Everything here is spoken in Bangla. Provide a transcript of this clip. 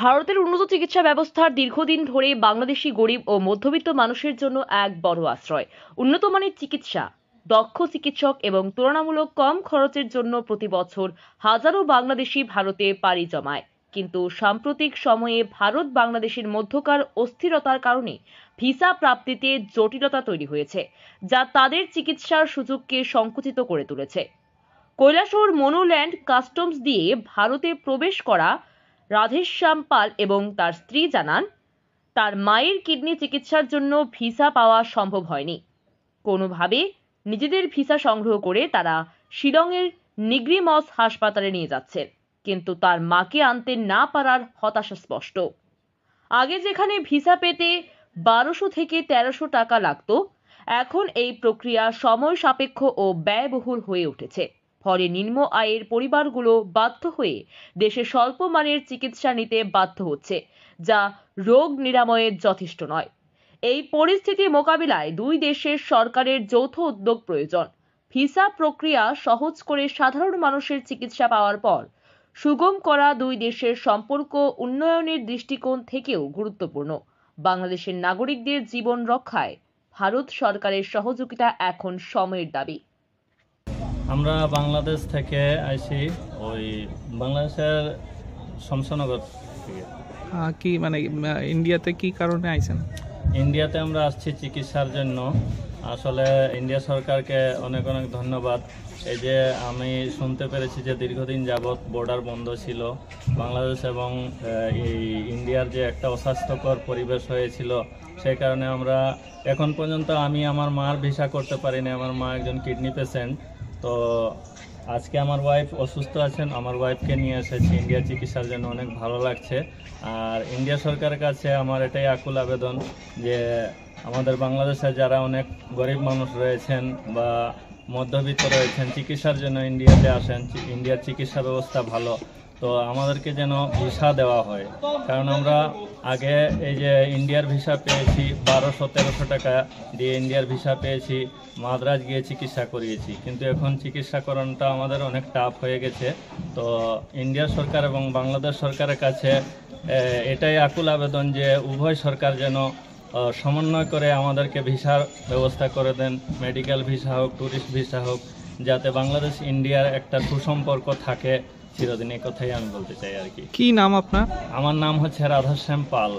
ভারতের উন্নত চিকিৎসা ব্যবস্থার দীর্ঘদিন ধরে বাংলাদেশি গরিব ও মধ্যবিত্ত মানুষের জন্য এক বড় আশ্রয়। উন্নত মানের চিকিৎসা, দক্ষ চিকিৎসক এবং তুলনামূলক কম খরচের জন্য প্রতি বছর হাজারো বাংলাদেশি ভারতে পাড়ি জমায়। কিন্তু সাম্প্রতিক সময়ে ভারত বাংলাদেশের মধ্যকার অস্থিরতার কারণে ভিসা প্রাপ্তিতে জটিলতা তৈরি হয়েছে, যা তাদের চিকিৎসার সুযোগকে সংকুচিত করে তুলেছে। কৈলাসহর মনুল্যান্ড কাস্টমস দিয়ে ভারতে প্রবেশ করা রাধেশ্যাম পাল এবং তার স্ত্রী জানান, তার মায়ের কিডনি চিকিৎসার জন্য ভিসা পাওয়া সম্ভব হয়নি। কোনোভাবে নিজেদের ভিসা সংগ্রহ করে তারা শিলংয়ের নিগ্রিমস হাসপাতালে নিয়ে যাচ্ছেন, কিন্তু তার মাকে আনতে না পারার হতাশা স্পষ্ট। আগে যেখানে ভিসা পেতে 1200 থেকে 1300 টাকা লাগতো, এখন এই প্রক্রিয়া সময় সাপেক্ষ ও ব্যয়বহুল হয়ে উঠেছে। ফলে নিম্ন আয়ের পরিবারগুলো বাধ্য হয়ে দেশে স্বল্প মানের চিকিৎসা নিতে বাধ্য হচ্ছে, যা রোগ নিরাময়ে যথেষ্ট নয়। এই পরিস্থিতি মোকাবিলায় দুই দেশের সরকারের যৌথ উদ্যোগ প্রয়োজন। ভিসা প্রক্রিয়া সহজ করে সাধারণ মানুষের চিকিৎসা পাওয়ার পর সুগম করা দুই দেশের সম্পর্ক উন্নয়নের দৃষ্টিকোণ থেকেও গুরুত্বপূর্ণ। বাংলাদেশের নাগরিকদের জীবন রক্ষায় ভারত সরকারের সহযোগিতা এখন সময়ের দাবি। আমরা বাংলাদেশ থেকে আইছি, ওই বাংলাদেশের শমশানগর থেকে। কি মানে ইন্ডিয়াতে কি কারণে আইছেন? ইন্ডিয়াতে আমরা আসছি চিকিৎসার জন্য। আসলে ইন্ডিয়া সরকারকে অনেক অনেক ধন্যবাদ। এই যে আমি শুনতে পেরেছি যে দীর্ঘদিন যাবৎ বর্ডার বন্ধ ছিল বাংলাদেশ এবং এই ইন্ডিয়ার যে একটা অস্বাস্থ্যকর পরিবেশ হয়েছিল, সেই কারণে আমরা এখন পর্যন্ত আমি আমার মার ভিসা করতে পারিনি। আমার মা একজন কিডনি পেশেন্ট। তো আজকে আমার ওয়াইফ অসুস্থ আছেন, আমার ওয়াইফকে নিয়ে এসেছি ইন্ডিয়া চিকিৎসার জন্য। অনেক ভালো লাগছে। আর ইন্ডিয়া সরকারের কাছে আমার এটাই আকুল আবেদন যে আমাদের বাংলাদেশে যারা অনেক গরিব মানুষ রয়েছেন বা মধ্যবিত্ত রয়েছেন, চিকিৎসার জন্য ইন্ডিয়াতে আসেন, ইন্ডিয়ার চিকিৎসা ব্যবস্থা ভালো, তো আমাদেরকে যেন ভিসা দেওয়া হয়। কারণ আমরা আগে এই যে ইন্ডিয়ার ভিসা পেয়েছি 1200-1300 টাকা দিয়ে ইন্ডিয়ার ভিসা পেয়েছি, মাদ্রাজ গিয়ে চিকিৎসা করিয়েছি, কিন্তু এখন চিকিৎসা করানোটা আমাদের অনেক টাফ হয়ে গেছে। তো ইন্ডিয়া সরকার এবং বাংলাদেশ সরকারের কাছে এটাই আকুল আবেদন যে উভয় সরকার যেন সমন্বয় করে আমাদেরকে ভিসার ব্যবস্থা করে দেন। মেডিকেল ভিসা হোক, ট্যুরিস্ট ভিসা হোক, যাতে বাংলাদেশ ইন্ডিয়ার একটা সুসম্পর্ক থাকে চিরদিন। এই কথাই আমি বলতে চাই আর কি। কি নাম আপনার? আমার নাম হচ্ছে রাধেশ্যাম পাল।